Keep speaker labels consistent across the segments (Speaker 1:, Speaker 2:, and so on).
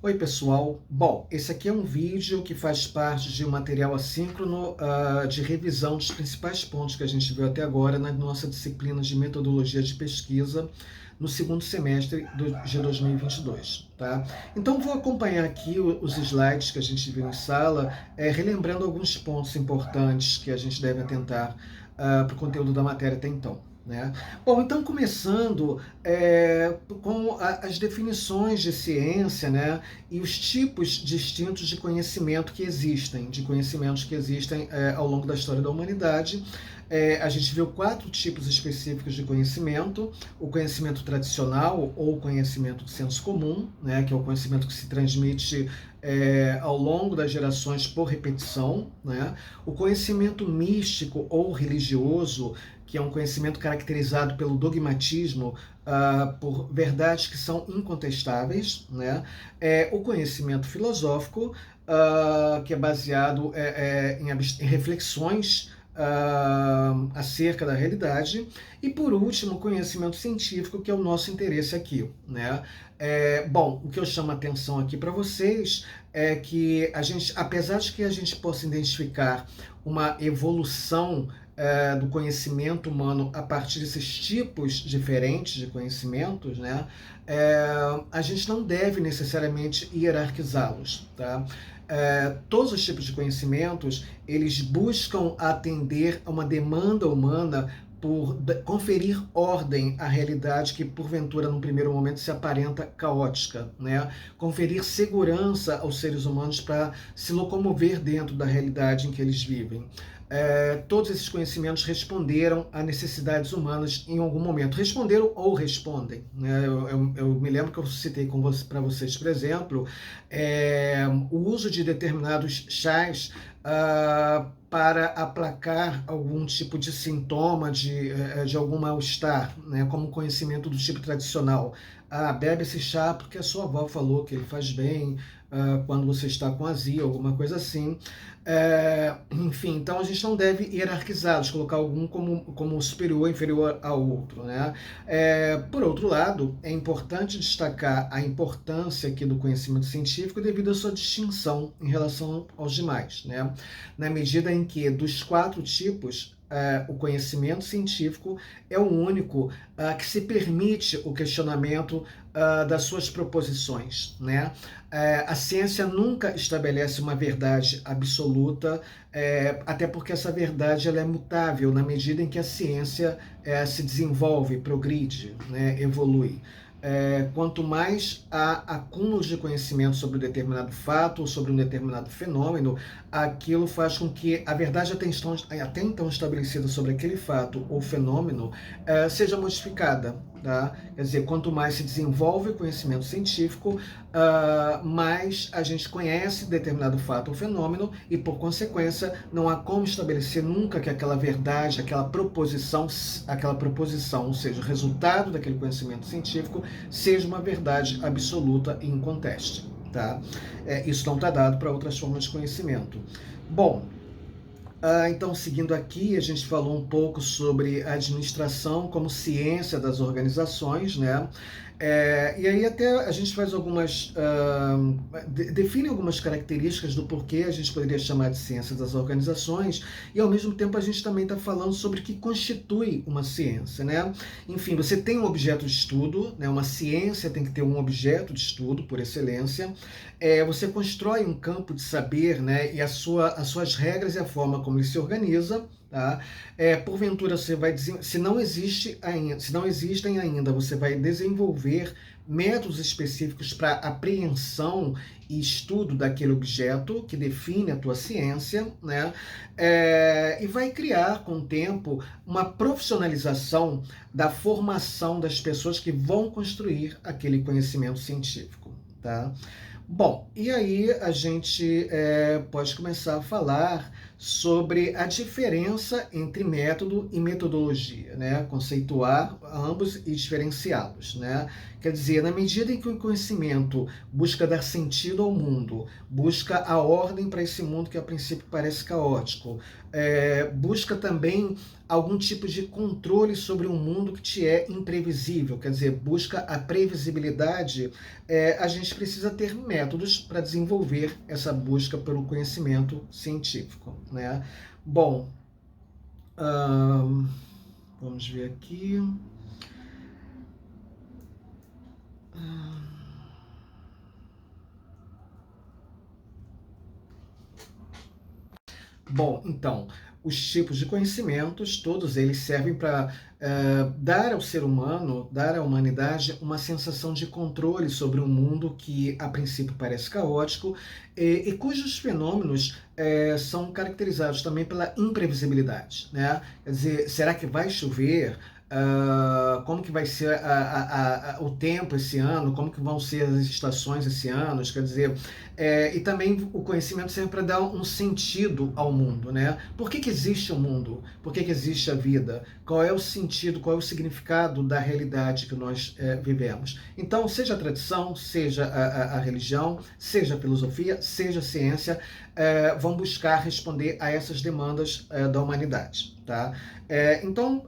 Speaker 1: Oi pessoal, bom, esse aqui é um vídeo que faz parte de um material assíncrono de revisão dos principais pontos que a gente viu até agora na nossa disciplina de metodologia de pesquisa no segundo semestre de 2022, tá? Então vou acompanhar aqui os slides que a gente viu em sala, relembrando alguns pontos importantes que a gente deve atentar para o conteúdo da matéria até então. Né? Bom, então começando com as definições de ciência, né, e os tipos distintos de conhecimento que existem, de conhecimentos que existem ao longo da história da humanidade. A gente viu 4 tipos específicos de conhecimento: o conhecimento tradicional ou conhecimento de senso comum, né, que é o conhecimento que se transmite ao longo das gerações por repetição, né? O conhecimento místico ou religioso, que é um conhecimento caracterizado pelo dogmatismo, por verdades que são incontestáveis, né? O conhecimento filosófico, que é baseado em reflexões acerca da realidade, e por último, o conhecimento científico, que é o nosso interesse aqui, né? Bom, o que eu chamo a atenção aqui para vocês é que a gente, apesar de que a gente possa identificar uma evolução do conhecimento humano a partir desses tipos diferentes de conhecimentos, né, a gente não deve necessariamente hierarquizá-los, tá? Todos os tipos de conhecimentos, eles buscam atender a uma demanda humana por conferir ordem à realidade que, porventura, num primeiro momento, se aparenta caótica, né? Conferir segurança aos seres humanos para se locomover dentro da realidade em que eles vivem. Todos esses conhecimentos responderam a necessidades humanas em algum momento. Responderam ou respondem, né? Eu me lembro que eu citei para vocês, por exemplo, o uso de determinados chás para aplacar algum tipo de sintoma de algum mal-estar, né? Como conhecimento do tipo tradicional. Bebe esse chá porque a sua avó falou que ele faz bem quando você está com azia, alguma coisa assim. Enfim, então a gente não deve hierarquizá-los, colocar algum como superior ou inferior ao outro, né? Por outro lado, é importante destacar a importância aqui do conhecimento científico devido à sua distinção em relação aos demais, né? Na medida em que, dos 4 tipos, o conhecimento científico é o único que se permite o questionamento das suas proposições, né? A ciência nunca estabelece uma verdade absoluta, até porque essa verdade ela é mutável na medida em que a ciência se desenvolve, progride, né, evolui. Quanto mais há acúmulos de conhecimento sobre um determinado fato ou sobre um determinado fenômeno, aquilo faz com que a verdade até então estabelecida sobre aquele fato ou fenômeno seja modificada. Tá? Quer dizer, quanto mais se desenvolve o conhecimento científico, mais a gente conhece determinado fato ou fenômeno e, por consequência, não há como estabelecer nunca que aquela verdade, aquela proposição, ou seja, o resultado daquele conhecimento científico, seja uma verdade absoluta e inconteste. Tá? Isso não está dado para outras formas de conhecimento. Bom, então, seguindo aqui, a gente falou um pouco sobre a administração como ciência das organizações, né? E aí até a gente faz define algumas características do porquê a gente poderia chamar de ciência das organizações, e ao mesmo tempo a gente também está falando sobre o que constitui uma ciência, né? Enfim, você tem um objeto de estudo, né? Uma ciência tem que ter um objeto de estudo, por excelência. Você constrói um campo de saber, né? E as suas regras e a forma como ele se organiza. Tá? Porventura você vai se não existem ainda, você vai desenvolver métodos específicos para apreensão e estudo daquele objeto que define a tua ciência, né? E vai criar com o tempo uma profissionalização da formação das pessoas que vão construir aquele conhecimento científico, tá? Bom, e aí a gente pode começar a falar sobre a diferença entre método e metodologia, né? Conceituar ambos e diferenciá-los, né? Quer dizer, na medida em que o conhecimento busca dar sentido ao mundo, busca a ordem para esse mundo que a princípio parece caótico, busca também algum tipo de controle sobre um mundo que te é imprevisível, quer dizer, busca a previsibilidade, a gente precisa ter métodos para desenvolver essa busca pelo conhecimento científico, né? Bom, vamos ver aqui. Bom, então, os tipos de conhecimentos, todos eles servem para dar ao ser humano, dar à humanidade uma sensação de controle sobre um mundo que a princípio parece caótico e cujos fenômenos são caracterizados também pela imprevisibilidade, né? Quer dizer, será que vai chover? Como que vai ser o tempo esse ano, como que vão ser as estações esse ano, quer dizer, e também o conhecimento serve para dar um sentido ao mundo, né? Por que existe o mundo? Por que existe a vida? Qual é o sentido, qual é o significado da realidade que nós vivemos? Então, seja a tradição, seja a religião, seja a filosofia, seja a ciência, vão buscar responder a essas demandas da humanidade, tá? Então,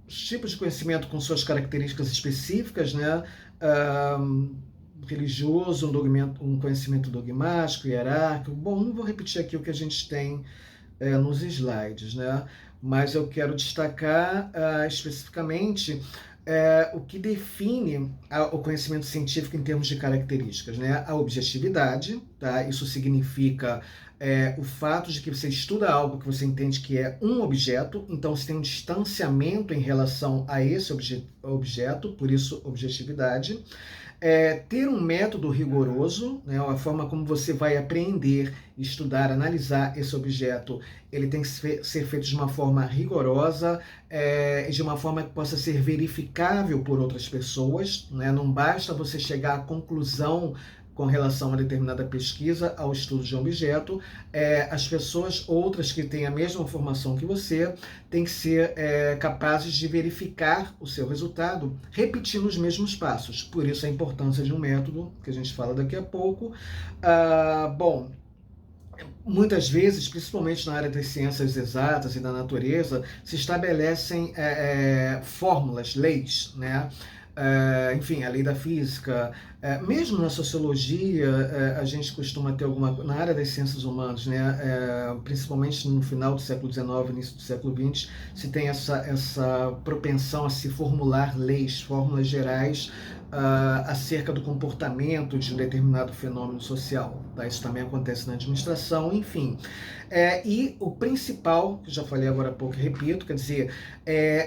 Speaker 1: os tipos de conhecimento com suas características específicas, né? Religioso, um conhecimento dogmático, hierárquico. Bom, não vou repetir aqui o que a gente tem nos slides, né? Mas eu quero destacar especificamente o que define o conhecimento científico em termos de características, né? A objetividade, tá? Isso significa o fato de que você estuda algo que você entende que é um objeto, então você tem um distanciamento em relação a esse objeto, por isso objetividade. Ter um método rigoroso, né, a forma como você vai aprender, estudar, analisar esse objeto, ele tem que ser feito de uma forma rigorosa, de uma forma que possa ser verificável por outras pessoas, né? Não basta você chegar à conclusão com relação a determinada pesquisa, ao estudo de um objeto, as pessoas, outras que têm a mesma formação que você, têm que ser capazes de verificar o seu resultado, repetindo os mesmos passos. Por isso a importância de um método, que a gente fala daqui a pouco. Bom, muitas vezes, principalmente na área das ciências exatas e da natureza, se estabelecem fórmulas, leis, né? Enfim, a lei da física, mesmo na sociologia, a gente costuma ter na área das ciências humanas, né, principalmente no final do século XIX, início do século XX, se tem essa propensão a se formular leis, fórmulas gerais acerca do comportamento de um determinado fenômeno social. Tá? Isso também acontece na administração, enfim. E o principal, que já falei agora há pouco e repito, quer dizer,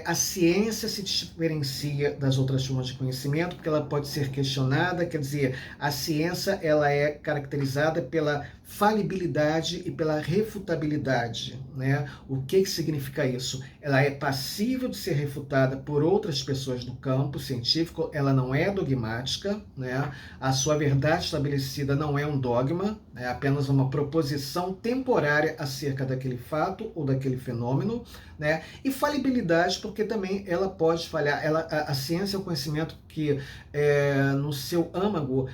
Speaker 1: a ciência se diferencia das outras formas de conhecimento porque ela pode ser questionada, quer dizer, a ciência ela é caracterizada pela falibilidade e pela refutabilidade, né? O que significa isso? Ela é passível de ser refutada por outras pessoas do campo científico, ela não é dogmática, né? A sua verdade estabelecida não é um dogma, é apenas uma proposição temporária acerca daquele fato ou daquele fenômeno, né? E falibilidade, porque também ela pode falhar. A ciência é o conhecimento que, no seu âmago,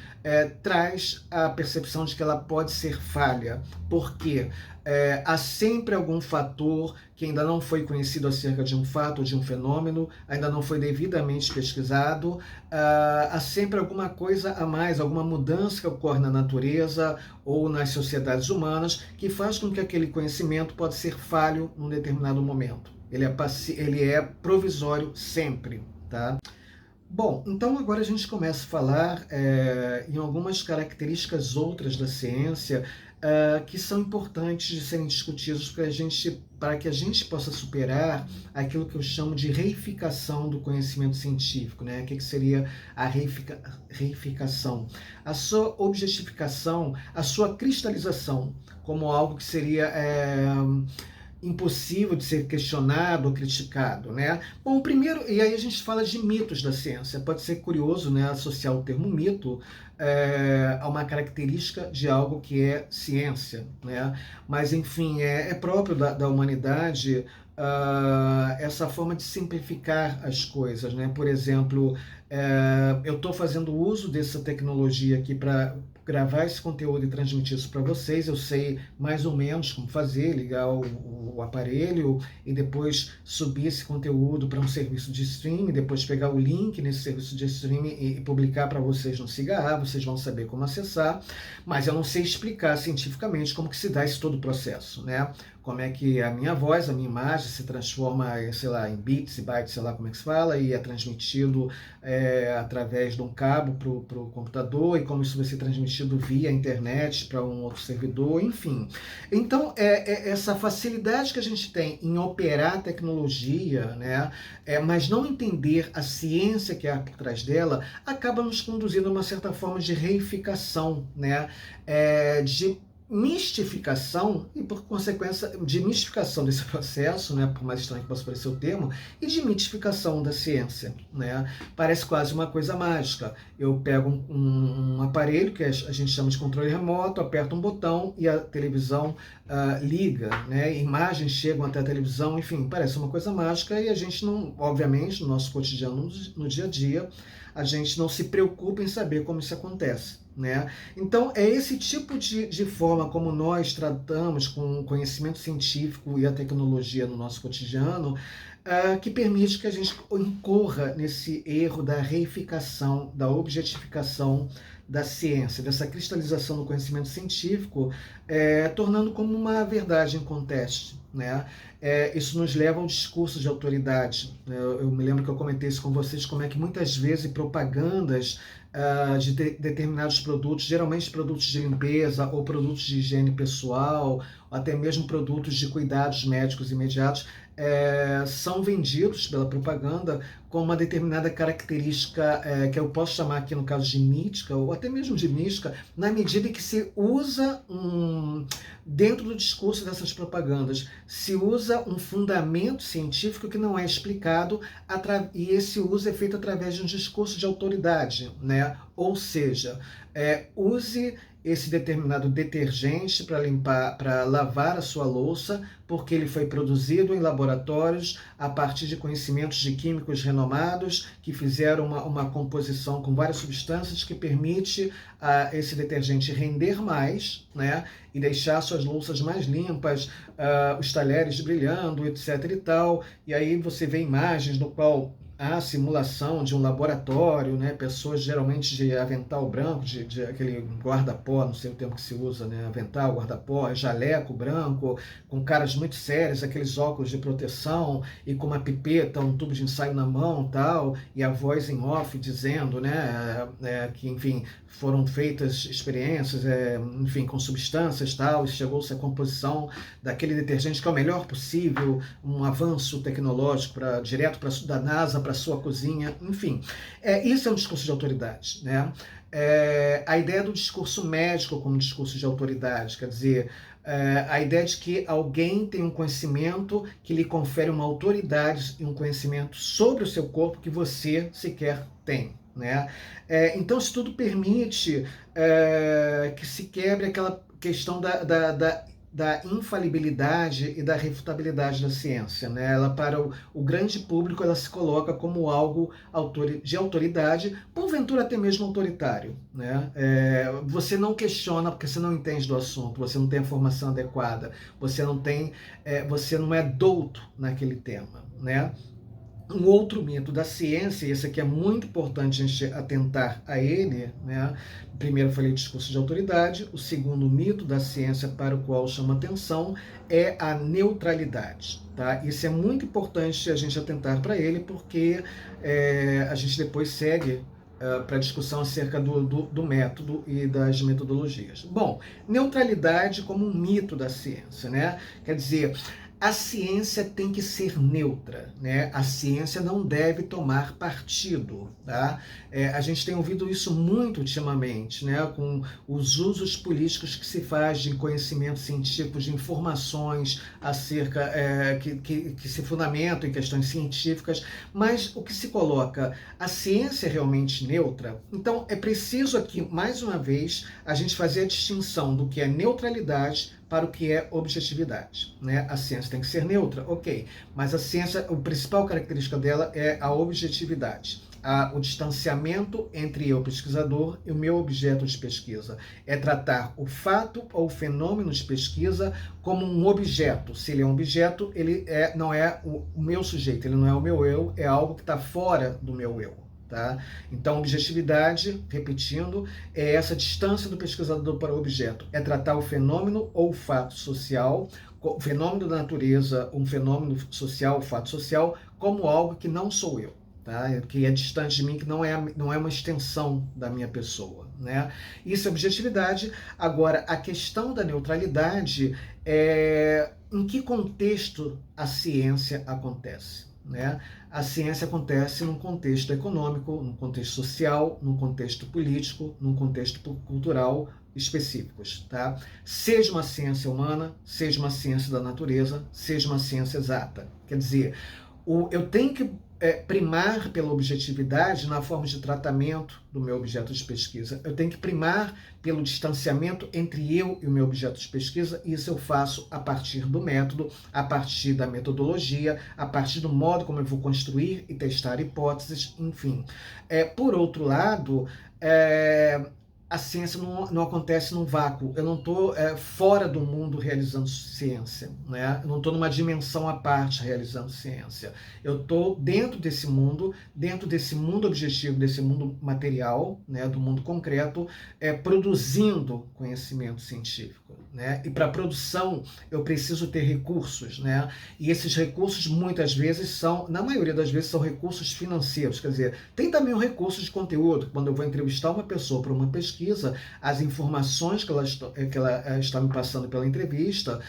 Speaker 1: traz a percepção de que ela pode ser falha. Por quê? Há sempre algum fator que ainda não foi conhecido acerca de um fato ou de um fenômeno, ainda não foi devidamente pesquisado, há sempre alguma coisa a mais, alguma mudança que ocorre na natureza ou nas sociedades humanas que faz com que aquele conhecimento pode ser falho num determinado momento. Ele é provisório sempre, tá? Bom, então agora a gente começa a falar em algumas características outras da ciência que são importantes de serem discutidos para que a gente possa superar aquilo que eu chamo de reificação do conhecimento científico, né? O que seria a reificação? A sua objetificação, a sua cristalização como algo que seria impossível de ser questionado ou criticado, né? Bom, primeiro, e aí a gente fala de mitos da ciência. Pode ser curioso, né, associar o termo mito a uma característica de algo que é ciência, né? Mas, enfim, é próprio da humanidade essa forma de simplificar as coisas, né? Por exemplo, Eu estou fazendo uso dessa tecnologia aqui para gravar esse conteúdo e transmitir isso para vocês. Eu sei mais ou menos como fazer, ligar o aparelho e depois subir esse conteúdo para um serviço de streaming, depois pegar o link nesse serviço de streaming e publicar para vocês no Cigarra. Vocês vão saber como acessar, mas eu não sei explicar cientificamente como que se dá esse todo o processo, né? Como é que a minha voz, a minha imagem se transforma, sei lá, em bits e bytes, sei lá como é que se fala, e é transmitido através de um cabo para o computador, e como isso vai ser transmitido via internet para um outro servidor, enfim. Então, essa facilidade que a gente tem em operar a tecnologia, né, mas não entender a ciência que há por trás dela, acaba nos conduzindo a uma certa forma de reificação, né, de mistificação e, por consequência, de mistificação desse processo, né, por mais estranho que possa parecer o termo, e de mitificação da ciência, né? Parece quase uma coisa mágica. Eu pego um aparelho que a gente chama de controle remoto, aperto um botão e a televisão liga, né? Imagens chegam até a televisão, enfim, parece uma coisa mágica e a gente não, obviamente, no nosso cotidiano, no dia a dia, a gente não se preocupa em saber como isso acontece, né? Então, é esse tipo de forma como nós tratamos com o conhecimento científico e a tecnologia no nosso cotidiano, que permite que a gente incorra nesse erro da reificação, da objetificação da ciência, dessa cristalização do conhecimento científico, tornando como uma verdade em conteste, né? Isso nos leva a um discurso de autoridade. Eu me lembro que eu comentei isso com vocês, como é que muitas vezes propagandas de determinados produtos, geralmente produtos de limpeza ou produtos de higiene pessoal, ou até mesmo produtos de cuidados médicos imediatos, são vendidos pela propaganda com uma determinada característica que eu posso chamar aqui no caso de mítica, ou até mesmo de mística, na medida em que se usa dentro do discurso dessas propagandas, se usa um fundamento científico que não é explicado, e esse uso é feito através de um discurso de autoridade, né? Ou seja, use esse determinado detergente para limpar, para lavar a sua louça, porque ele foi produzido em laboratórios a partir de conhecimentos de químicos renomados que fizeram uma composição com várias substâncias que permite esse detergente render mais, né, e deixar suas louças mais limpas, os talheres brilhando, etc. e tal. E aí você vê imagens no qual a simulação de um laboratório, né? Pessoas geralmente de avental branco, de aquele guarda-pó, não sei o termo que se usa, né? Avental, guarda-pó, jaleco branco, com caras muito sérias, aqueles óculos de proteção e com uma pipeta, um tubo de ensaio na mão, tal, e a voz em off dizendo, né? Que, enfim, foram feitas experiências, enfim, com substâncias, tal, e chegou-se à composição daquele detergente que é o melhor possível, um avanço tecnológico direto da NASA para sua cozinha, enfim. Isso é um discurso de autoridade, né? A ideia do discurso médico como discurso de autoridade, quer dizer, a ideia de que alguém tem um conhecimento que lhe confere uma autoridade e um conhecimento sobre o seu corpo que você sequer tem, né? Então, isso tudo permite que se quebre aquela questão da infalibilidade e da refutabilidade da ciência, né? Ela, para o grande público, ela se coloca como algo de autoridade, porventura até mesmo autoritário, né? Você não questiona porque você não entende do assunto, você não tem a formação adequada, você não é douto naquele tema, né? Um outro mito da ciência, e esse aqui é muito importante a gente atentar a ele, né? Primeiro eu falei discurso de autoridade, o segundo mito da ciência para o qual chama atenção é a neutralidade, tá? Isso é muito importante a gente atentar para ele, porque a gente depois segue para a discussão acerca do método e das metodologias. Bom, neutralidade como um mito da ciência, né? Quer dizer, a ciência tem que ser neutra, né? A ciência não deve tomar partido, tá? A gente tem ouvido isso muito ultimamente, né? Com os usos políticos que se faz de conhecimento científico, de informações acerca que se fundamentam em questões científicas, mas o que se coloca, a ciência é realmente neutra? Então é preciso aqui, mais uma vez, a gente fazer a distinção do que é neutralidade para o que é objetividade, né? A ciência tem que ser neutra, ok, mas a ciência, a principal característica dela é a objetividade. o distanciamento entre eu, pesquisador, e o meu objeto de pesquisa. É tratar o fato ou o fenômeno de pesquisa como um objeto. Se ele é um objeto, ele não é o meu sujeito, ele não é o meu eu, é algo que está fora do meu eu. Tá? Então, objetividade, repetindo, é essa distância do pesquisador para o objeto. É tratar o fenômeno ou o fato social, o fenômeno da natureza, um fenômeno social, o fato social, como algo que não sou eu. Tá? Que é distante de mim, que não é uma extensão da minha pessoa. Né? Isso é objetividade. Agora, a questão da neutralidade é em que contexto a ciência acontece. Né? A ciência acontece num contexto econômico, num contexto social, num contexto político, num contexto cultural específicos. Tá? Seja uma ciência humana, seja uma ciência da natureza, seja uma ciência exata. Quer dizer, eu tenho que primar pela objetividade na forma de tratamento do meu objeto de pesquisa. Eu tenho que primar pelo distanciamento entre eu e o meu objeto de pesquisa, e isso eu faço a partir do método, a partir da metodologia, a partir do modo como eu vou construir e testar hipóteses, enfim. Por outro lado, a ciência não acontece num vácuo. Eu não estou fora do mundo realizando ciência. Né? Eu não estou numa dimensão à parte realizando ciência. Eu estou dentro desse mundo objetivo, desse mundo material, né, do mundo concreto, produzindo conhecimento científico. Né? E para a produção eu preciso ter recursos. Né? E esses recursos muitas vezes na maioria das vezes, são recursos financeiros. Quer dizer, tem também o recurso de conteúdo. Quando eu vou entrevistar uma pessoa para uma pesquisa, as informações que ela está me passando pela entrevista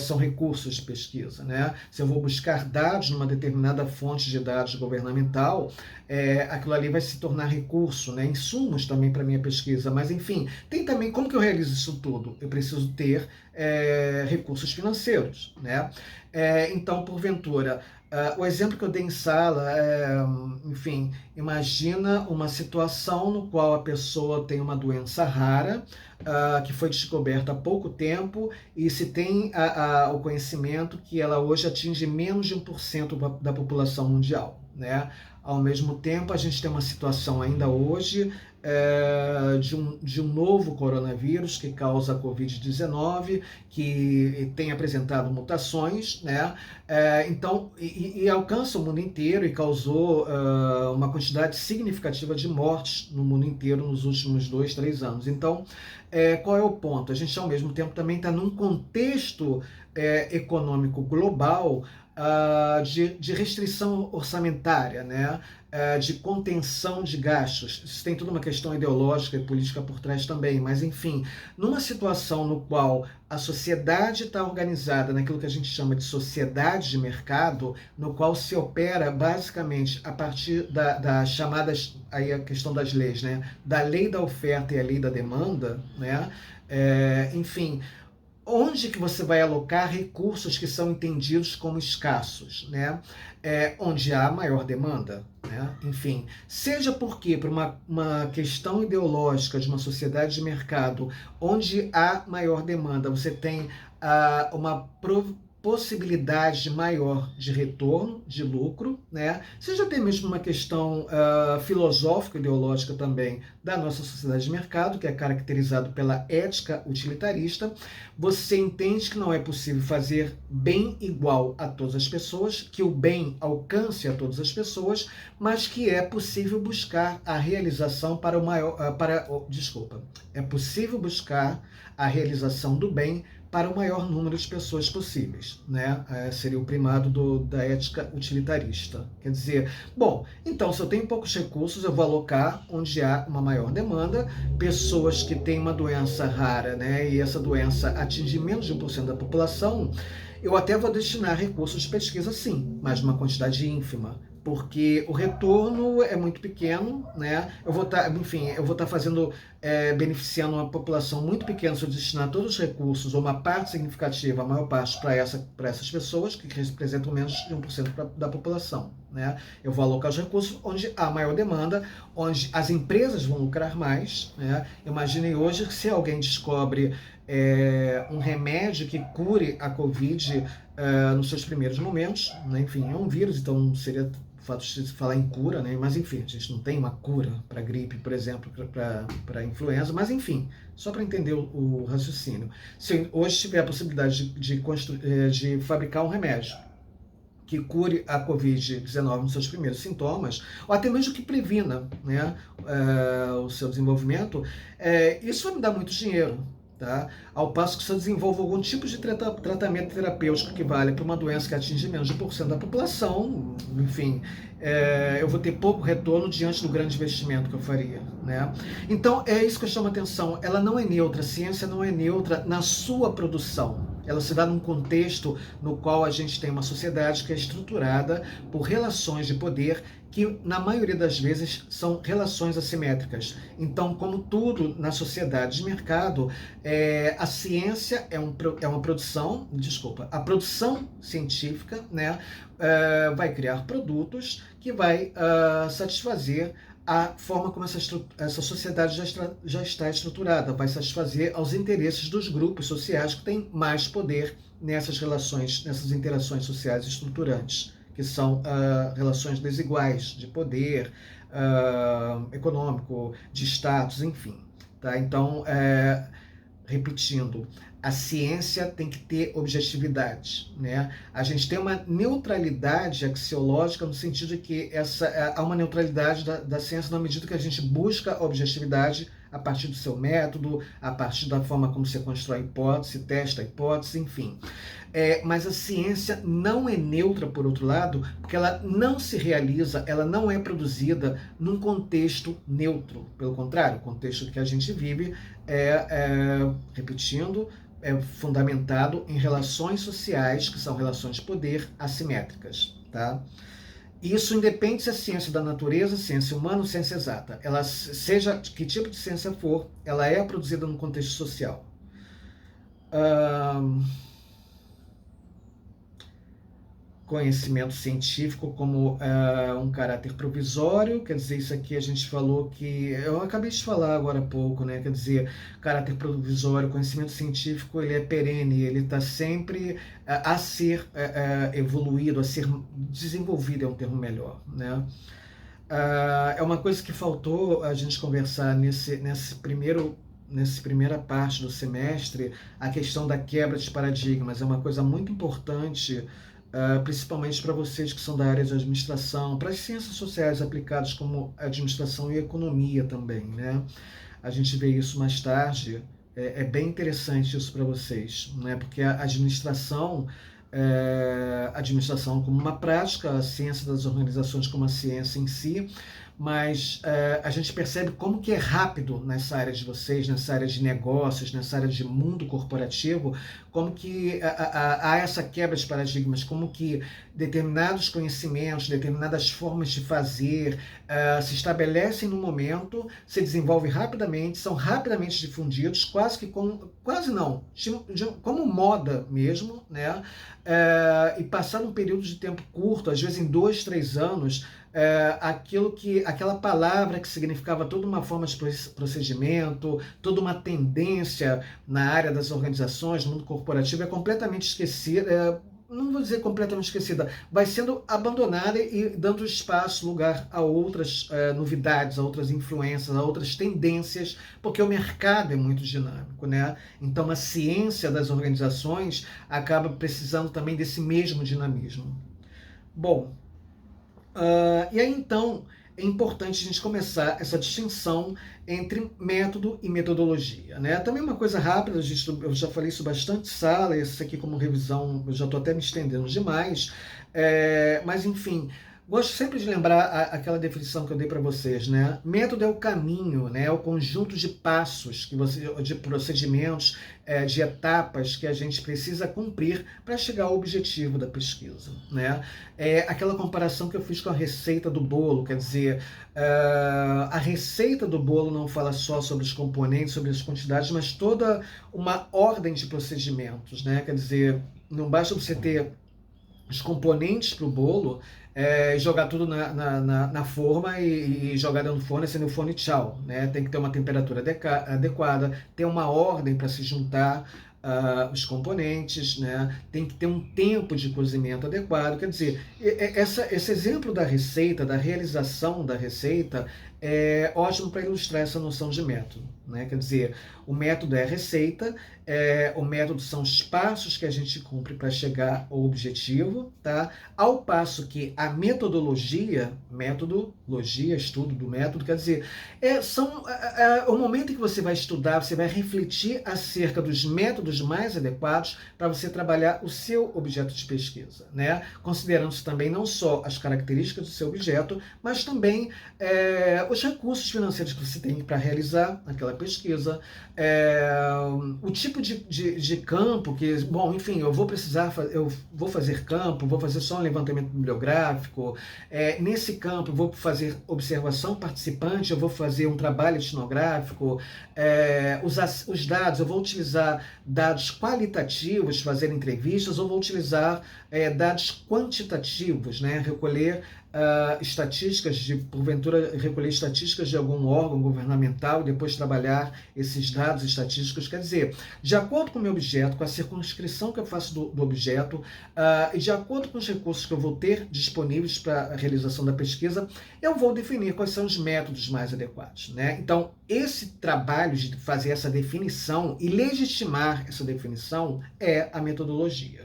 Speaker 1: são recursos de pesquisa. Né? Se eu vou buscar dados numa determinada fonte de dados governamental, aquilo ali vai se tornar recurso, né? Insumos também para a minha pesquisa. Mas, enfim, tem também como que eu realizo isso tudo? Eu preciso ter recursos financeiros. Né? Então, porventura, o exemplo que eu dei em sala enfim, imagina uma situação no qual a pessoa tem uma doença rara, que foi descoberta há pouco tempo, e se tem o conhecimento que ela hoje atinge menos de 1% da população mundial. Né? Ao mesmo tempo, a gente tem uma situação ainda hoje de um novo coronavírus que causa a Covid-19, que tem apresentado mutações, né? Então, e alcança o mundo inteiro e causou uma quantidade significativa de mortes no mundo inteiro nos últimos 2, 3 anos. Então, qual é o ponto? A gente, ao mesmo tempo, também está num contexto econômico global de restrição orçamentária, né? De contenção de gastos. Isso tem toda uma questão ideológica e política por trás também, mas enfim, numa situação no qual a sociedade está organizada naquilo que a gente chama de sociedade de mercado, no qual se opera basicamente a partir das chamadas, aí a questão das leis, né? Da lei da oferta e a lei da demanda, né? Enfim, onde que você vai alocar recursos que são entendidos como escassos, né? Onde há maior demanda, né? Enfim, seja porque por uma questão ideológica de uma sociedade de mercado, onde há maior demanda, você tem uma possibilidade maior de retorno, de lucro, né? Seja até mesmo uma questão filosófica, ideológica também da nossa sociedade de mercado, que é caracterizado pela ética utilitarista. Você entende que não é possível fazer bem igual a todas as pessoas, que o bem alcance a todas as pessoas, mas que é possível buscar a realização é possível buscar a realização do bem para o maior número de pessoas possíveis, né? Seria o primado da ética utilitarista. Quer dizer, bom, então se eu tenho poucos recursos, eu vou alocar onde há uma maior demanda, pessoas que têm uma doença rara, né? E essa doença atinge menos de 1% da população, eu até vou destinar recursos de pesquisa sim, mas numa quantidade ínfima, porque o retorno é muito pequeno, né? Eu vou estar fazendo, beneficiando uma população muito pequena se eu destinar todos os recursos, ou uma parte significativa, a maior parte, para essas pessoas, que representam menos de 1% da população. né? Eu vou alocar os recursos onde há maior demanda, onde as empresas vão lucrar mais, né? Imaginem hoje que se alguém descobre um remédio que cure a Covid nos seus primeiros momentos, né? Enfim, é um vírus, então não seria o fato de se falar em cura, né? Mas enfim, a gente não tem uma cura para gripe, por exemplo, para influenza, mas enfim, só para entender o raciocínio. Se hoje tiver a possibilidade de fabricar um remédio que cure a Covid-19 nos seus primeiros sintomas, ou até mesmo que previna, né, o seu desenvolvimento, isso vai me dar muito dinheiro. Tá? Ao passo que se eu desenvolvo algum tipo de tratamento terapêutico que vale para uma doença que atinge menos de 1% da população, enfim, eu vou ter pouco retorno diante do grande investimento que eu faria. Né? Então, é isso que eu chamo a atenção. Ela não é neutra, a ciência não é neutra na sua produção. Ela se dá num contexto no qual a gente tem uma sociedade que é estruturada por relações de poder que, na maioria das vezes, são relações assimétricas. Então, como tudo na sociedade de mercado, a ciência é uma produção, a produção científica, né, vai criar produtos que vai satisfazer a forma como essa sociedade já está estruturada, vai satisfazer aos interesses dos grupos sociais que têm mais poder nessas relações, nessas interações sociais estruturantes, que são relações desiguais de poder econômico, de status, enfim. Tá? Então, repetindo, a ciência tem que ter objetividade, né? A gente tem uma neutralidade axiológica no sentido de que há uma neutralidade da ciência na medida que a gente busca a objetividade a partir do seu método, a partir da forma como você constrói a hipótese, testa a hipótese, enfim. Mas a ciência não é neutra, por outro lado, porque ela não se realiza, ela não é produzida num contexto neutro. Pelo contrário, o contexto que a gente vive repetindo, é fundamentado em relações sociais, que são relações de poder assimétricas. Tá? Isso independe se é ciência da natureza, ciência humana ou ciência exata. Ela, seja que tipo de ciência for, ela é produzida no contexto social. Conhecimento científico como um caráter provisório, quer dizer, isso aqui a gente falou que, eu acabei de falar agora há pouco, né? Quer dizer, caráter provisório, conhecimento científico, ele é perene, ele está sempre a ser evoluído, a ser desenvolvido, é um termo melhor, né? É uma coisa que faltou a gente conversar nessa primeira parte do semestre, a questão da quebra de paradigmas, é uma coisa muito importante, principalmente para vocês que são da área de administração, para as ciências sociais aplicadas como administração e economia também, né? A gente vê isso mais tarde, é bem interessante isso para vocês, né? Porque a administração como uma prática, a ciência das organizações como a ciência em si, mas a gente percebe como que é rápido nessa área de vocês, nessa área de negócios, nessa área de mundo corporativo, como que há essa quebra de paradigmas, como que determinados conhecimentos, determinadas formas de fazer se estabelecem no momento, se desenvolvem rapidamente, são rapidamente difundidos, como moda mesmo, né? E passado um período de tempo curto, às vezes em 2, 3 anos, aquela palavra que significava toda uma forma de procedimento, toda uma tendência na área das organizações, no mundo corporativo, é completamente esquecida, não vou dizer completamente esquecida, vai sendo abandonada e dando espaço, lugar a outras novidades, a outras influências, a outras tendências, porque o mercado é muito dinâmico, né? Então a ciência das organizações acaba precisando também desse mesmo dinamismo. Bom, e aí então é importante a gente começar essa distinção entre método e metodologia, né? Também uma coisa rápida, eu já falei isso bastante em sala, isso aqui como revisão, eu já estou até me estendendo demais, mas enfim, gosto sempre de lembrar aquela definição que eu dei para vocês, né? Método é o caminho, né? É o conjunto de passos, de procedimentos, de etapas que a gente precisa cumprir para chegar ao objetivo da pesquisa, né? Aquela comparação que eu fiz com a receita do bolo, quer dizer, a receita do bolo não fala só sobre os componentes, sobre as quantidades, mas toda uma ordem de procedimentos, né? Quer dizer, não basta você ter os componentes para o bolo, jogar tudo na forma e jogar dentro do forno, acender o forno e tchau, né? Tem que ter uma temperatura adequada, ter uma ordem para se juntar os componentes, né? Tem que ter um tempo de cozimento adequado. Quer dizer, esse exemplo da receita, da realização da receita, é ótimo para ilustrar essa noção de método, né? Quer dizer, o método é a receita, o método são os passos que a gente cumpre para chegar ao objetivo, tá? Ao passo que a metodologia, estudo do método, quer dizer, o momento em que você vai estudar, você vai refletir acerca dos métodos mais adequados para você trabalhar o seu objeto de pesquisa, né? Considerando também não só as características do seu objeto, mas também os recursos financeiros que você tem para realizar aquela pesquisa, o tipo de campo que, bom, enfim, eu vou fazer campo, vou fazer só um levantamento bibliográfico, nesse campo eu vou fazer observação participante, eu vou fazer um trabalho etnográfico, os dados, eu vou utilizar dados qualitativos, fazer entrevistas, ou vou utilizar dados quantitativos, né, recolher porventura recolher estatísticas de algum órgão governamental e depois trabalhar esses dados estatísticos. Quer dizer, de acordo com o meu objeto, com a circunscrição que eu faço do objeto, e de acordo com os recursos que eu vou ter disponíveis para a realização da pesquisa, eu vou definir quais são os métodos mais adequados, né? Então, esse trabalho de fazer essa definição e legitimar essa definição é a metodologia.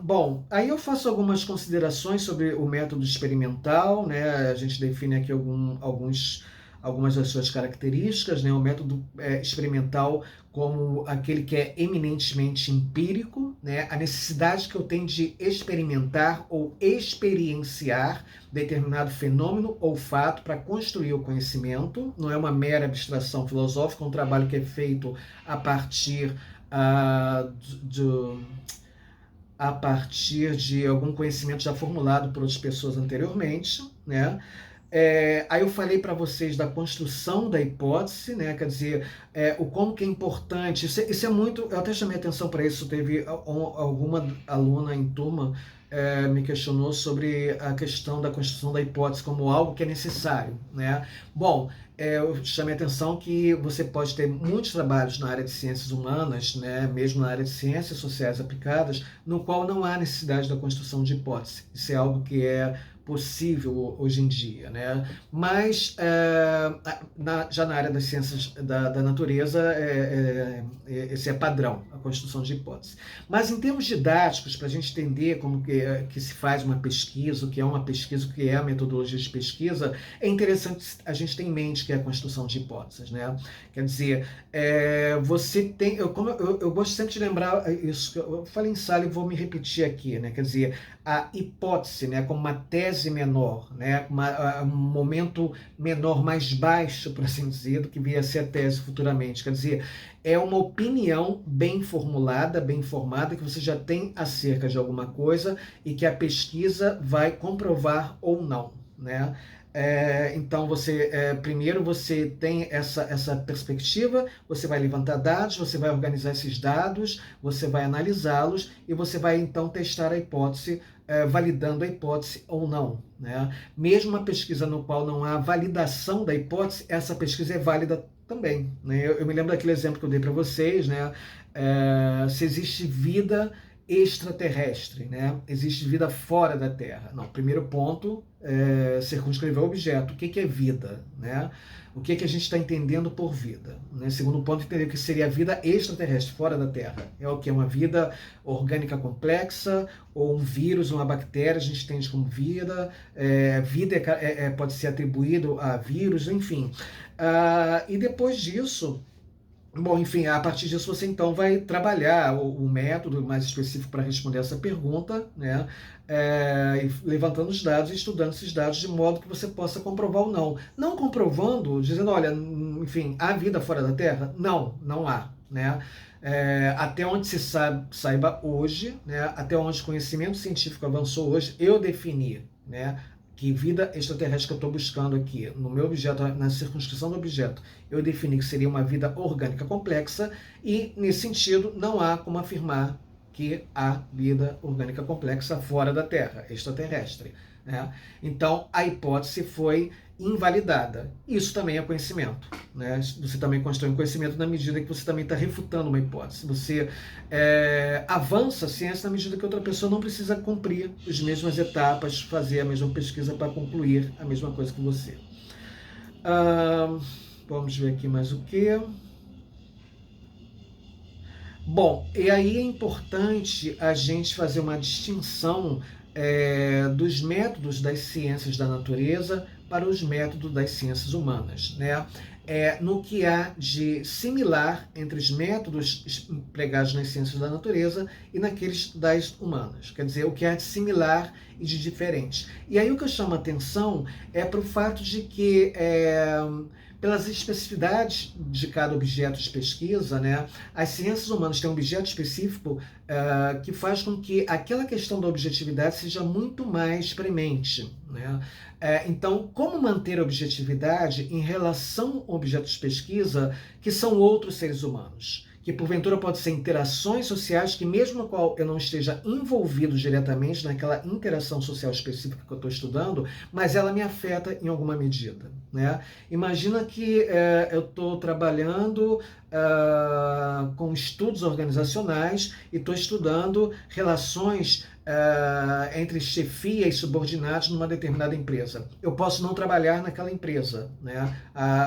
Speaker 1: Bom, aí eu faço algumas considerações sobre o método experimental, né? A gente define aqui algumas das suas características, né? O método experimental como aquele que é eminentemente empírico, né? A necessidade que eu tenho de experimentar ou experienciar determinado fenômeno ou fato para construir o conhecimento, não é uma mera abstração filosófica, um trabalho que é feito a partir a partir de algum conhecimento já formulado por outras pessoas anteriormente, né? Aí eu falei para vocês da construção da hipótese, né? Quer dizer, o como que é importante, isso é muito, eu até chamei atenção para isso, teve alguma aluna em turma me questionou sobre a questão da construção da hipótese como algo que é necessário, né? Bom, eu chamei a atenção que você pode ter muitos trabalhos na área de ciências humanas, né, mesmo na área de ciências sociais aplicadas, no qual não há necessidade da construção de hipótese. Isso é algo que é possível hoje em dia, né? Mas já na área das ciências da natureza, esse é padrão, a construção de hipótese. Mas em termos didáticos, para a gente entender como que se faz uma pesquisa, o que é uma pesquisa, o que é a metodologia de pesquisa, é interessante a gente ter em mente que é a construção de hipóteses, né? Quer dizer, você tem, eu gosto sempre de lembrar isso, eu falei em sala e vou me repetir aqui, né? Quer dizer, a hipótese, né, como uma tese menor, né, um momento menor, mais baixo, por assim dizer, do que viria a ser a tese futuramente. Quer dizer, é uma opinião bem formulada, bem formada, que você já tem acerca de alguma coisa e que a pesquisa vai comprovar ou não, né? Então, primeiro você tem essa perspectiva, você vai levantar dados, você vai organizar esses dados, você vai analisá-los e você vai então testar a hipótese, validando a hipótese ou não, né? Mesmo uma pesquisa no qual não há validação da hipótese, essa pesquisa é válida também, né? Eu me lembro daquele exemplo que eu dei para vocês, né? Se existe vida extraterrestre, né? Existe vida fora da Terra. Não, primeiro ponto é circunscrever o objeto. O que é vida, né? O que a gente está entendendo por vida, né? Segundo ponto, entender o que seria a vida extraterrestre, fora da Terra. É o que? É uma vida orgânica complexa, ou um vírus, uma bactéria, a gente entende como vida. Vida pode ser atribuído a vírus, enfim. E depois disso, bom, enfim, a partir disso você então vai trabalhar o método mais específico para responder essa pergunta, né? Levantando os dados e estudando esses dados de modo que você possa comprovar ou não. Não comprovando, dizendo, olha, enfim, há vida fora da Terra? Não, não há, né? Até onde se saiba hoje, né? Até onde o conhecimento científico avançou hoje, eu defini, né, que vida extraterrestre que eu estou buscando aqui, no meu objeto, na circunscrição do objeto, eu defini que seria uma vida orgânica complexa e, nesse sentido, não há como afirmar que a vida orgânica complexa fora da Terra, extraterrestre, né? Então, a hipótese foi invalidada. Isso também é conhecimento, né? Você também constrói um conhecimento na medida que você também está refutando uma hipótese. Você avança a ciência na medida que outra pessoa não precisa cumprir as mesmas etapas, fazer a mesma pesquisa para concluir a mesma coisa que você. Vamos ver aqui mais o que. Bom, e aí é importante a gente fazer uma distinção dos métodos das ciências da natureza para os métodos das ciências humanas, né? No que há de similar entre os métodos empregados nas ciências da natureza e naqueles das humanas. Quer dizer, o que há de similar e de diferente. E aí o que eu chamo a atenção é para o fato de que pelas especificidades de cada objeto de pesquisa, né, as ciências humanas têm um objeto específico que faz com que aquela questão da objetividade seja muito mais premente, né? Então, como manter a objetividade em relação a objetos de pesquisa que são outros seres humanos? Que porventura pode ser interações sociais que mesmo no qual eu não esteja envolvido diretamente naquela interação social específica que eu estou estudando, mas ela me afeta em alguma medida, né? Imagina que eu estou trabalhando com estudos organizacionais e estou estudando relações entre chefia e subordinados numa determinada empresa. Eu posso não trabalhar naquela empresa, né?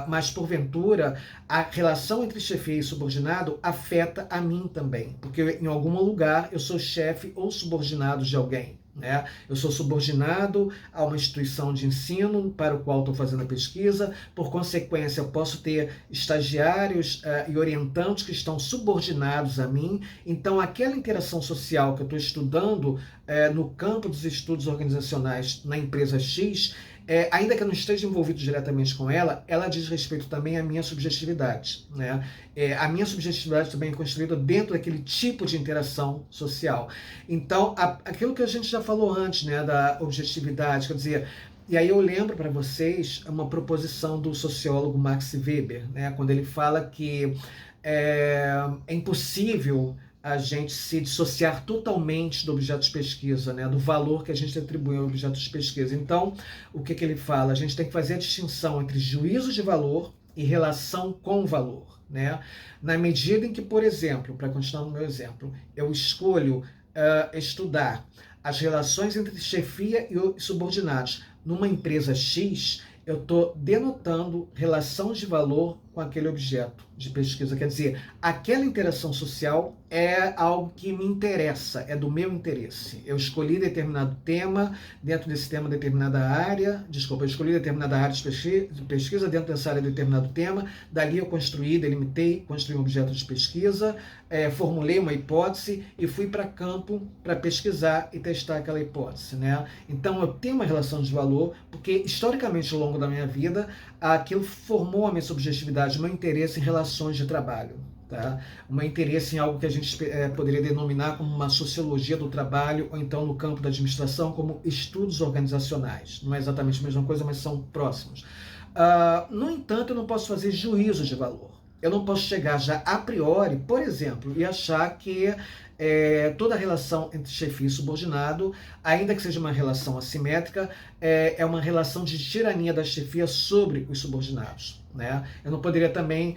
Speaker 1: Mas porventura a relação entre chefia e subordinado afeta a mim também, porque em algum lugar eu sou chefe ou subordinado de alguém, né? Eu sou subordinado a uma instituição de ensino para o qual estou fazendo a pesquisa, por consequência eu posso ter estagiários e orientantes que estão subordinados a mim, então aquela interação social que eu estou estudando no campo dos estudos organizacionais na empresa X, ainda que eu não esteja envolvido diretamente com ela, ela diz respeito também à minha subjetividade, né? A minha subjetividade também é construída dentro daquele tipo de interação social. Então, aquilo que a gente já falou antes, né, da objetividade, quer dizer, e aí eu lembro para vocês uma proposição do sociólogo Max Weber, né, quando ele fala que é impossível a gente se dissociar totalmente do objeto de pesquisa, né, do valor que a gente atribui ao objeto de pesquisa. Então, o que ele fala? A gente tem que fazer a distinção entre juízo de valor e relação com valor, né? Na medida em que, por exemplo, para continuar no meu exemplo, eu escolho estudar as relações entre chefia e subordinados numa empresa X, eu estou denotando relação de valor com aquele objeto de pesquisa. Quer dizer, aquela interação social é algo que me interessa, é do meu interesse. Eu escolhi determinado tema, dentro desse tema determinada área, eu escolhi determinada área de pesquisa, dentro dessa área determinado tema, dali eu construí, delimitei, construí um objeto de pesquisa, formulei uma hipótese e fui para campo para pesquisar e testar aquela hipótese, né? Então eu tenho uma relação de valor, porque historicamente ao longo da minha vida, aquilo formou a minha subjetividade, o meu interesse em relações de trabalho. Tá? Um interesse em algo que a gente poderia denominar como uma sociologia do trabalho, ou então no campo da administração como estudos organizacionais. Não é exatamente a mesma coisa, mas são próximos. No entanto, eu não posso fazer juízo de valor. Eu não posso chegar já a priori, por exemplo, e achar que toda relação entre chefia e subordinado, ainda que seja uma relação assimétrica, é uma relação de tirania da chefia sobre os subordinados, né? Eu não poderia também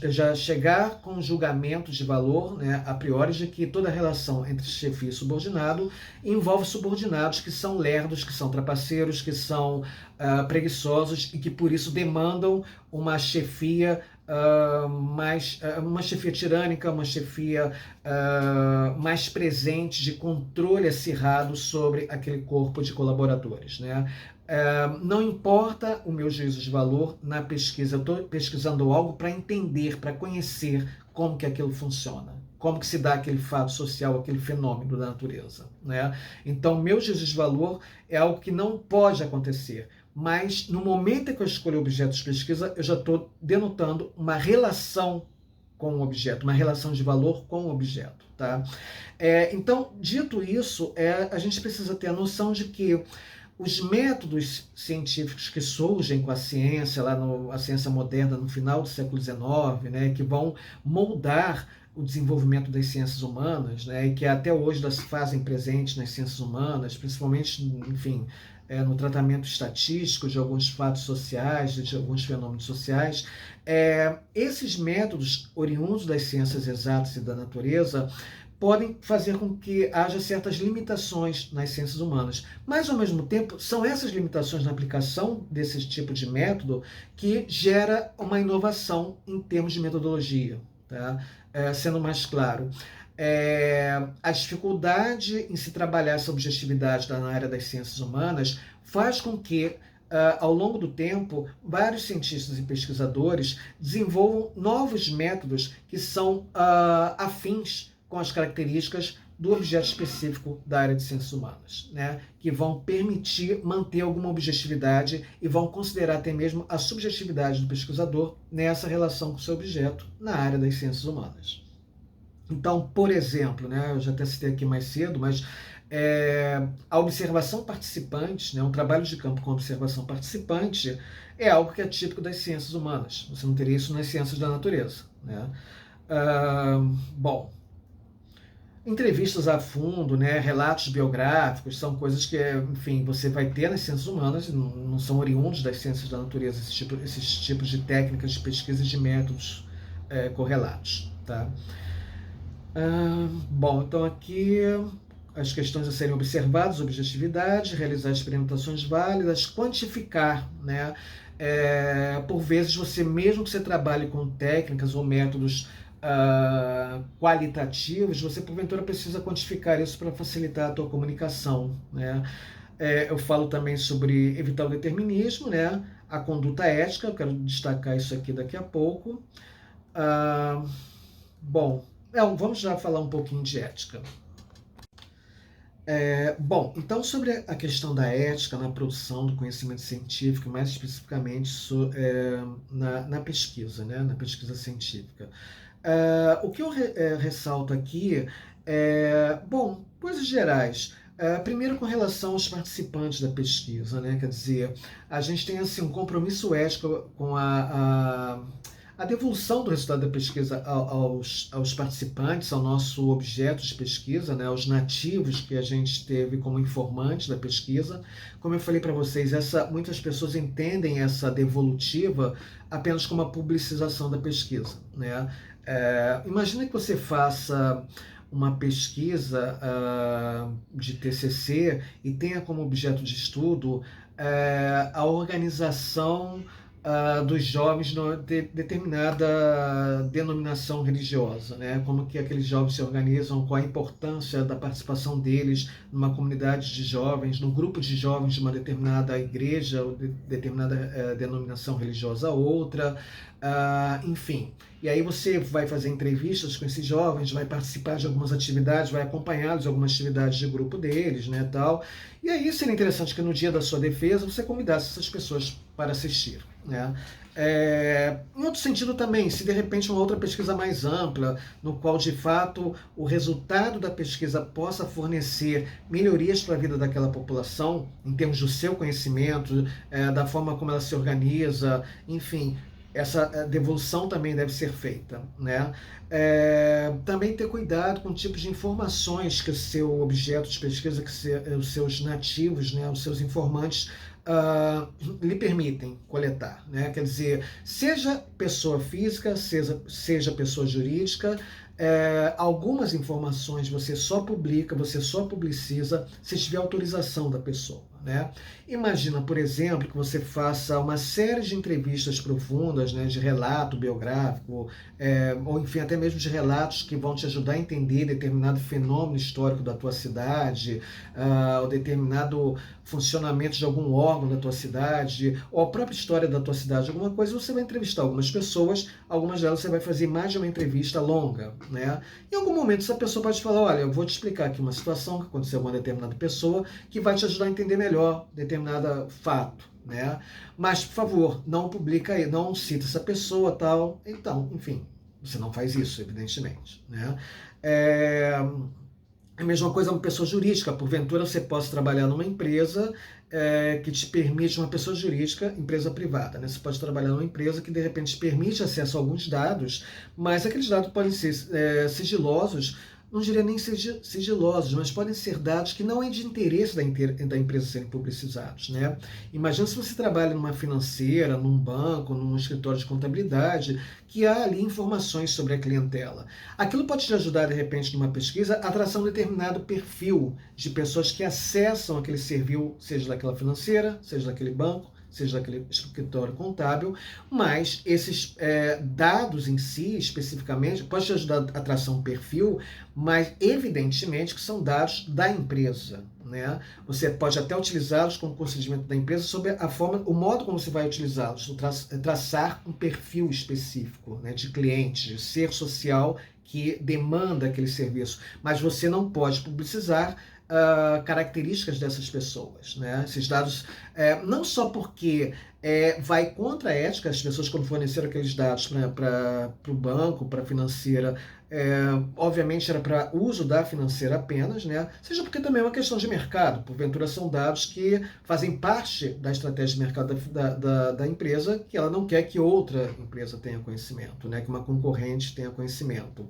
Speaker 1: já chegar com julgamentos de valor, né, a priori, de que toda relação entre chefia e subordinado envolve subordinados que são lerdos, que são trapaceiros, que são preguiçosos e que por isso demandam uma chefia uma chefia tirânica, uma chefia mais presente, de controle acirrado sobre aquele corpo de colaboradores, né? Não importa o meu juízo de valor na pesquisa, eu estou pesquisando algo para entender, para conhecer como que aquilo funciona, como que se dá aquele fato social, aquele fenômeno da natureza, né? Então, meu juízo de valor é algo que não pode acontecer, mas no momento em que eu escolho objetos de pesquisa, eu já estou denotando uma relação com o objeto, uma relação de valor com o objeto, tá? Então, dito isso, a gente precisa ter a noção de que os métodos científicos que surgem com a ciência, a ciência moderna no final do século XIX, né, que vão moldar o desenvolvimento das ciências humanas, né, e que até hoje se fazem presentes nas ciências humanas, principalmente, enfim, no tratamento estatístico de alguns fatos sociais, de alguns fenômenos sociais. Esses métodos oriundos das ciências exatas e da natureza podem fazer com que haja certas limitações nas ciências humanas. Mas, ao mesmo tempo, são essas limitações na aplicação desse tipo de método que gera uma inovação em termos de metodologia. Tá? Sendo mais claro, a dificuldade em se trabalhar essa objetividade na área das ciências humanas faz com que, ao longo do tempo, vários cientistas e pesquisadores desenvolvam novos métodos que são afins com as características do objeto específico da área de ciências humanas, né? Que vão permitir manter alguma objetividade e vão considerar até mesmo a subjetividade do pesquisador nessa relação com o seu objeto na área das ciências humanas. Então, por exemplo, né, eu já até citei aqui mais cedo, mas a observação participante, né, um trabalho de campo com observação participante, é algo que é típico das ciências humanas. Você não teria isso nas ciências da natureza. Né? Bom, entrevistas a fundo, né, relatos biográficos, são coisas que, enfim, você vai ter nas ciências humanas, não são oriundos das ciências da natureza, esses tipos de técnicas de pesquisa e de métodos correlatos. Tá? Bom, então aqui as questões a serem observadas, objetividade, realizar experimentações válidas, quantificar, né? Por vezes você, mesmo que você trabalhe com técnicas ou métodos qualitativos, você porventura precisa quantificar isso para facilitar a tua comunicação, né? Eu falo também sobre evitar o determinismo, né? A conduta ética, eu quero destacar isso aqui daqui a pouco. Bom, vamos já falar um pouquinho de ética. Bom, então sobre a questão da ética na produção do conhecimento científico, mais especificamente na pesquisa, né, na pesquisa científica. O que eu ressalto aqui bom, coisas gerais. Primeiro, com relação aos participantes da pesquisa, né, quer dizer, a gente tem assim, um compromisso ético com a devolução do resultado da pesquisa aos participantes, ao nosso objeto de pesquisa, né, aos nativos que a gente teve como informantes da pesquisa. Como eu falei para vocês, muitas pessoas entendem essa devolutiva apenas como a publicização da pesquisa. Né? Imagina que você faça uma pesquisa de TCC e tenha como objeto de estudo a organização dos jovens de determinada denominação religiosa, né? Como que aqueles jovens se organizam, qual a importância da participação deles numa comunidade de jovens, num grupo de jovens de uma determinada igreja ou determinada denominação religiosa outra, enfim. E aí você vai fazer entrevistas com esses jovens, vai participar de algumas atividades, vai acompanhá-los em algumas atividades de grupo deles, né, tal. E aí seria interessante que no dia da sua defesa você convidasse essas pessoas para assistir. Né? Em outro sentido também, se de repente uma outra pesquisa mais ampla, no qual de fato o resultado da pesquisa possa fornecer melhorias para a vida daquela população, em termos do seu conhecimento, da forma como ela se organiza, enfim, essa devolução também deve ser feita. Né? Também ter cuidado com o tipo de informações que o seu objeto de pesquisa, que os seus nativos, né, os seus informantes lhe permitem coletar. Né? Quer dizer, seja pessoa física, seja pessoa jurídica, algumas informações você só publica, você só publiciza se tiver autorização da pessoa. Né? Imagina, por exemplo, que você faça uma série de entrevistas profundas, né, de relato biográfico, ou enfim, até mesmo de relatos que vão te ajudar a entender determinado fenômeno histórico da tua cidade, ou determinado funcionamento de algum órgão da tua cidade, ou a própria história da tua cidade, alguma coisa, você vai entrevistar algumas pessoas, algumas delas você vai fazer mais de uma entrevista longa. Né? Em algum momento essa pessoa pode falar, olha, eu vou te explicar aqui uma situação que aconteceu com uma determinada pessoa que vai te ajudar a entender melhor determinado fato. Né? Mas, por favor, não publica aí, não cita essa pessoa, tal. Então, enfim, você não faz isso, evidentemente. Né? A mesma coisa uma pessoa jurídica. Porventura você possa trabalhar numa empresa que te permite, uma pessoa jurídica, empresa privada, né? Você pode trabalhar numa empresa que de repente te permite acesso a alguns dados, mas aqueles dados podem ser sigilosos, não diria nem sigilosos, mas podem ser dados que não é de interesse da empresa serem publicizados, né? Imagina se você trabalha numa financeira, num banco, num escritório de contabilidade, que há ali informações sobre a clientela. Aquilo pode te ajudar, de repente, numa pesquisa, a traçar um determinado perfil de pessoas que acessam aquele serviço, seja daquela financeira, seja daquele banco, seja daquele escritório contábil, mas esses dados em si, especificamente, pode te ajudar a traçar um perfil, mas evidentemente que são dados da empresa, né? Você pode até utilizá-los com o consentimento da empresa sobre a forma, o modo como você vai utilizá-los, traçar um perfil específico, né, de cliente, de ser social que demanda aquele serviço, mas você não pode publicizar características dessas pessoas, né? Esses dados, não só porque vai contra a ética, as pessoas quando forneceram aqueles dados para o banco, para a financeira, obviamente era para uso da financeira apenas, né? Seja porque também é uma questão de mercado, porventura são dados que fazem parte da estratégia de mercado da empresa, que ela não quer que outra empresa tenha conhecimento, né? Que uma concorrente tenha conhecimento.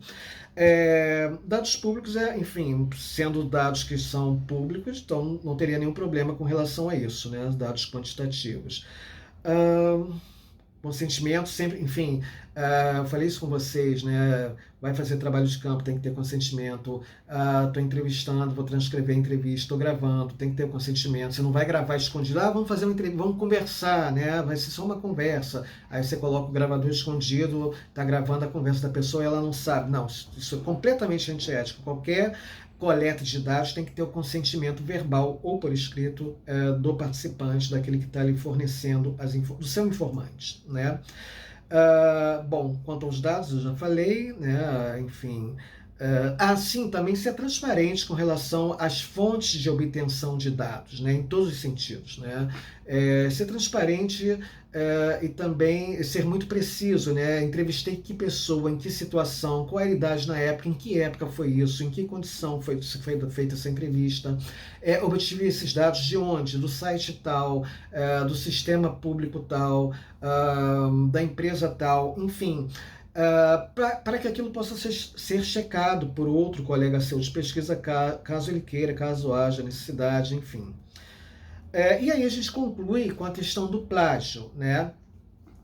Speaker 1: Dados públicos, enfim, sendo dados que são públicos, então não teria nenhum problema com relação a isso, né? Dados quantitativos. Consentimento sempre, enfim, eu falei isso com vocês, né? Vai fazer trabalho de campo, tem que ter consentimento. Estou entrevistando, vou transcrever a entrevista, estou gravando, tem que ter o consentimento. Você não vai gravar escondido, vamos fazer uma entrevista, vamos conversar, né? Vai ser só uma conversa. Aí você coloca o gravador escondido, está gravando a conversa da pessoa e ela não sabe. Não, isso é completamente antiético. Qualquer coleta de dados tem que ter o consentimento verbal ou por escrito do participante, daquele que está ali fornecendo do seu informante, né? Bom, quanto aos dados, eu já falei, né? Enfim. Sim, também ser transparente com relação às fontes de obtenção de dados, né? Em todos os sentidos, né? Ser transparente e também ser muito preciso, né? Entrevistei que pessoa, em que situação, qual a idade na época, em que época foi isso, em que condição foi feita essa entrevista, obtive esses dados de onde? Do site tal, do sistema público tal, da empresa tal, enfim, para que aquilo possa ser checado por outro colega seu de pesquisa, caso ele queira, caso haja necessidade, enfim. E aí a gente conclui com a questão do plágio, né?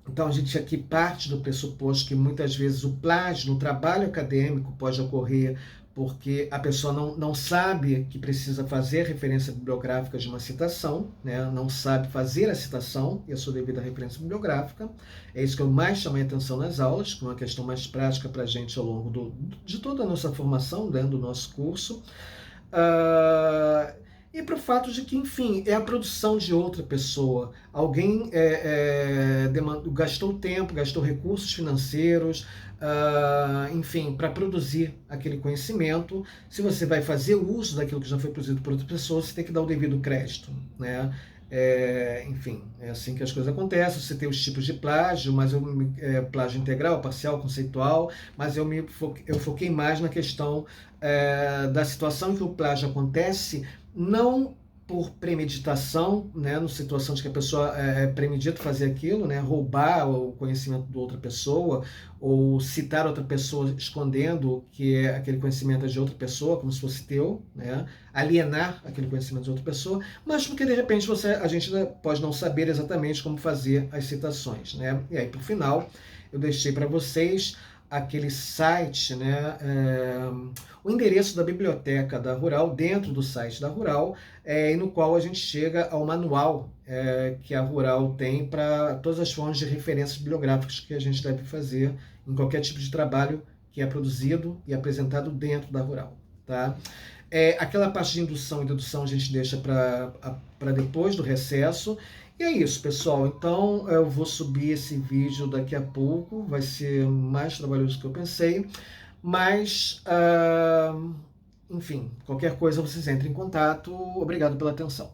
Speaker 1: Então a gente aqui parte do pressuposto que muitas vezes o plágio no trabalho acadêmico pode ocorrer porque a pessoa não sabe que precisa fazer referência bibliográfica de uma citação, né? Não sabe fazer a citação e a sua devida referência bibliográfica. É isso que eu mais chamei a atenção nas aulas, que é uma questão mais prática para a gente ao longo de toda a nossa formação, dentro do nosso curso. E para o fato de que, enfim, é a produção de outra pessoa. Alguém gastou tempo, gastou recursos financeiros, enfim, para produzir aquele conhecimento. Se você vai fazer uso daquilo que já foi produzido por outra pessoa, você tem que dar o devido crédito, né? Enfim, é assim que as coisas acontecem. Você tem os tipos de plágio, mas plágio integral, parcial, conceitual, mas eu foquei mais na questão da situação em que o plágio acontece, não por premeditação, né, na situação de que a pessoa premedita fazer aquilo, né, roubar o conhecimento de outra pessoa, ou citar outra pessoa escondendo que aquele conhecimento é de outra pessoa, como se fosse teu, né, alienar aquele conhecimento de outra pessoa, mas porque de repente a gente pode não saber exatamente como fazer as citações, né. E aí, por final, eu deixei para vocês aquele site, né, o endereço da biblioteca da Rural dentro do site da Rural, no qual a gente chega ao manual que a Rural tem para todas as formas de referências bibliográficas que a gente deve fazer em qualquer tipo de trabalho que é produzido e apresentado dentro da Rural, tá? Aquela parte de indução e dedução a gente deixa para depois do recesso. E é isso, pessoal. Então eu vou subir esse vídeo daqui a pouco. Vai ser mais trabalhoso do que eu pensei. Mas, enfim, qualquer coisa vocês entrem em contato. Obrigado pela atenção.